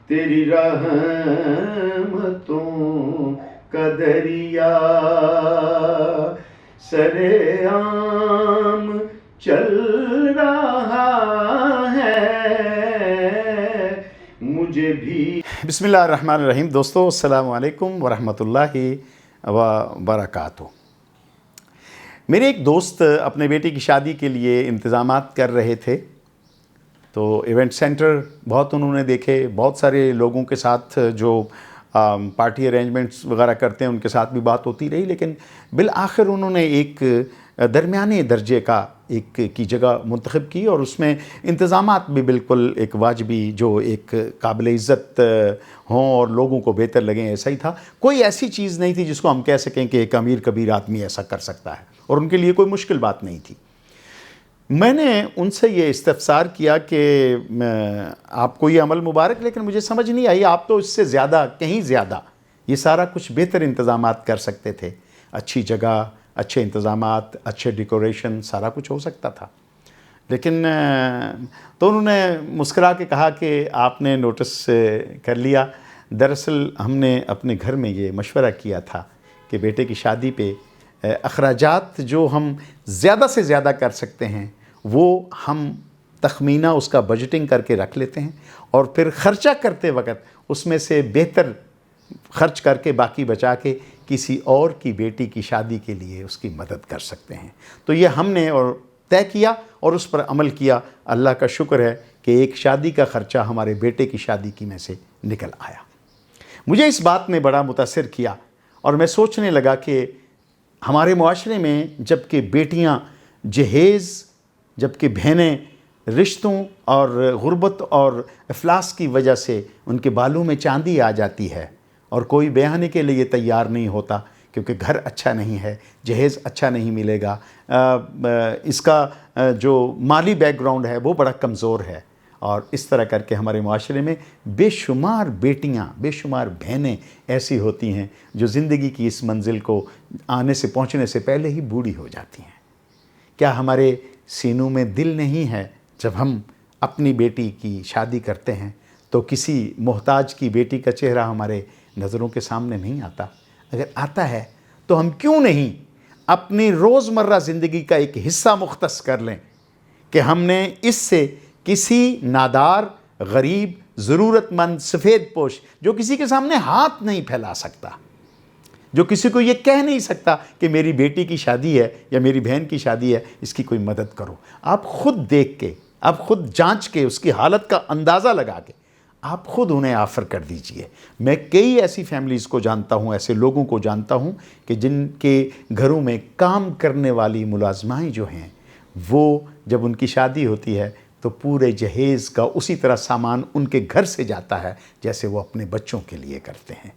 تیری رحمتوں کا دریا سرے عام چل رہا ہے مجھے بھی۔ بسم اللہ الرحمن الرحیم۔ دوستو السلام علیکم ورحمۃ اللہ وبرکاتہ۔ میرے ایک دوست اپنے بیٹی کی شادی کے لیے انتظامات کر رہے تھے، تو ایونٹ سینٹر بہت انہوں نے دیکھے، بہت سارے لوگوں کے ساتھ جو پارٹی ارینجمنٹس وغیرہ کرتے ہیں ان کے ساتھ بھی بات ہوتی رہی، لیکن بالآخر انہوں نے ایک درمیانے درجے کا ایک کی جگہ منتخب کی، اور اس میں انتظامات بھی بالکل ایک واجبی جو ایک قابل عزت ہوں اور لوگوں کو بہتر لگیں ایسا ہی تھا۔ کوئی ایسی چیز نہیں تھی جس کو ہم کہہ سکیں کہ ایک امیر کبیر آدمی ایسا کر سکتا ہے، اور ان کے لیے کوئی مشکل بات نہیں تھی۔ میں نے ان سے یہ استفسار کیا کہ آپ کو یہ عمل مبارک، لیکن مجھے سمجھ نہیں آئی، آپ تو اس سے زیادہ کہیں زیادہ یہ سارا کچھ بہتر انتظامات کر سکتے تھے، اچھی جگہ، اچھے انتظامات، اچھے ڈیکوریشن، سارا کچھ ہو سکتا تھا۔ لیکن تو انہوں نے مسکرا کے کہا کہ آپ نے نوٹس کر لیا، دراصل ہم نے اپنے گھر میں یہ مشورہ کیا تھا کہ بیٹے کی شادی پہ اخراجات جو ہم زیادہ سے زیادہ کر سکتے ہیں وہ ہم تخمینہ اس کا بجٹنگ کر کے رکھ لیتے ہیں، اور پھر خرچہ کرتے وقت اس میں سے بہتر خرچ کر کے باقی بچا کے کسی اور کی بیٹی کی شادی کے لیے اس کی مدد کر سکتے ہیں۔ تو یہ ہم نے اور طے کیا اور اس پر عمل کیا۔ اللہ کا شکر ہے کہ ایک شادی کا خرچہ ہمارے بیٹے کی شادی کی میں سے نکل آیا۔ مجھے اس بات نے بڑا متاثر کیا، اور میں سوچنے لگا کہ ہمارے معاشرے میں جب کہ بیٹیاں جہیز، جب کہ بہنیں رشتوں اور غربت اور افلاس کی وجہ سے ان کے بالوں میں چاندی آ جاتی ہے، اور کوئی بیانے کے لیے تیار نہیں ہوتا کیونکہ گھر اچھا نہیں ہے، جہیز اچھا نہیں ملے گا، اس کا جو مالی بیک گراؤنڈ ہے وہ بڑا کمزور ہے، اور اس طرح کر کے ہمارے معاشرے میں بے شمار بیٹیاں، بے شمار بہنیں ایسی ہوتی ہیں جو زندگی کی اس منزل کو آنے سے پہنچنے سے پہلے ہی بوڑھی ہو جاتی ہیں۔ کیا ہمارے سینوں میں دل نہیں ہے جب ہم اپنی بیٹی کی شادی کرتے ہیں تو کسی محتاج کی بیٹی کا چہرہ ہمارے نظروں کے سامنے نہیں آتا؟ اگر آتا ہے تو ہم کیوں نہیں اپنی روزمرہ زندگی کا ایک حصہ مختص کر لیں کہ ہم نے اس سے کسی نادار، غریب، ضرورت مند، سفید پوش جو کسی کے سامنے ہاتھ نہیں پھیلا سکتا، جو کسی کو یہ کہہ نہیں سکتا کہ میری بیٹی کی شادی ہے یا میری بہن کی شادی ہے، اس کی کوئی مدد کرو، آپ خود دیکھ کے، آپ خود جانچ کے، اس کی حالت کا اندازہ لگا کے آپ خود انہیں آفر کر دیجئے۔ میں کئی ایسی فیملیز کو جانتا ہوں، ایسے لوگوں کو جانتا ہوں کہ جن کے گھروں میں کام کرنے والی ملازمائیں جو ہیں وہ جب ان کی شادی ہوتی ہے تو پورے جہیز کا اسی طرح سامان ان کے گھر سے جاتا ہے جیسے وہ اپنے بچوں کے لیے کرتے ہیں۔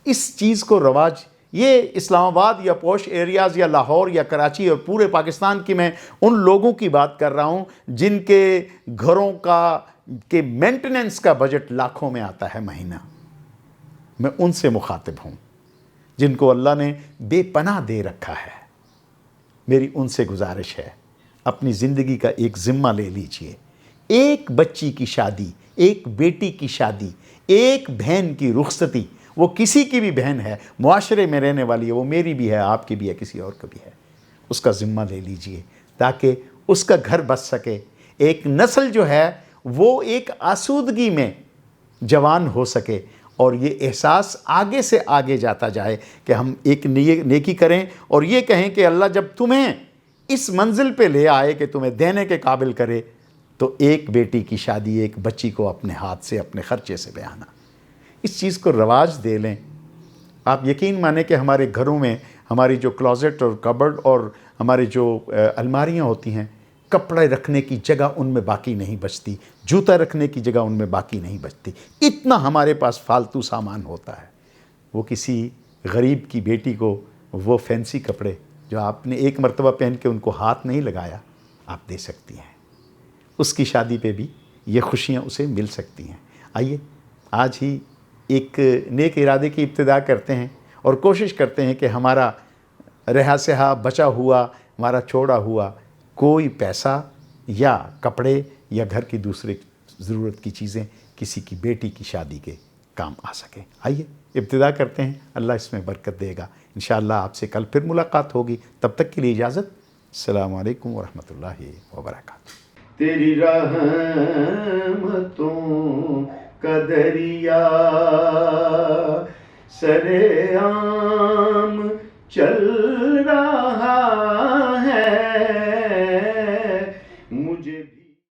اس چیز کو رواج، یہ اسلام آباد یا پوش ایریاز یا لاہور یا کراچی اور پورے پاکستان کی میں ان لوگوں کی بات کر رہا ہوں جن کے گھروں کا کہ مینٹیننس کا بجٹ لاکھوں میں آتا ہے مہینہ۔ میں ان سے مخاطب ہوں جن کو اللہ نے بے پناہ دے رکھا ہے۔ میری ان سے گزارش ہے، اپنی زندگی کا ایک ذمہ لے لیجئے۔ ایک بچی کی شادی، ایک بیٹی کی شادی، ایک بہن کی رخصتی، وہ کسی کی بھی بہن ہے، معاشرے میں رہنے والی ہے، وہ میری بھی ہے، آپ کی بھی ہے، کسی اور کا بھی ہے، اس کا ذمہ لے لیجئے تاکہ اس کا گھر بس سکے، ایک نسل جو ہے وہ ایک آسودگی میں جوان ہو سکے، اور یہ احساس آگے سے آگے جاتا جائے کہ ہم ایک نیکی کریں اور یہ کہیں کہ اللہ جب تمہیں اس منزل پہ لے آئے کہ تمہیں دینے کے قابل کرے تو ایک بیٹی کی شادی، ایک بچی کو اپنے ہاتھ سے، اپنے خرچے سے بیانا، اس چیز کو رواج دے لیں۔ آپ یقین مانیں کہ ہمارے گھروں میں ہماری جو کلازٹ اور کبرڈ اور ہماری جو الماریاں ہوتی ہیں، کپڑے رکھنے کی جگہ ان میں باقی نہیں بچتی، جوتا رکھنے کی جگہ ان میں باقی نہیں بچتی، اتنا ہمارے پاس فالتو سامان ہوتا ہے۔ وہ کسی غریب کی بیٹی کو وہ فینسی کپڑے جو آپ نے ایک مرتبہ پہن کے ان کو ہاتھ نہیں لگایا، آپ دے سکتی ہیں۔ اس کی شادی پہ بھی یہ خوشیاں اسے مل سکتی ہیں۔ آئیے آج ہی ایک نیک ارادے کی ابتدا کرتے ہیں اور کوشش کرتے ہیں کہ ہمارا رہا سہا بچا ہوا، ہمارا چھوڑا ہوا کوئی پیسہ یا کپڑے یا گھر کی دوسری ضرورت کی چیزیں کسی کی بیٹی کی شادی کے کام آ سکے۔ آئیے ابتدا کرتے ہیں، اللہ اس میں برکت دے گا۔ انشاءاللہ آپ سے کل پھر ملاقات ہوگی، تب تک کے لیے اجازت۔ السلام علیکم ورحمۃ اللہ وبرکاتہ۔ تیری رحمتوں کا دریا سرے عام چل رہا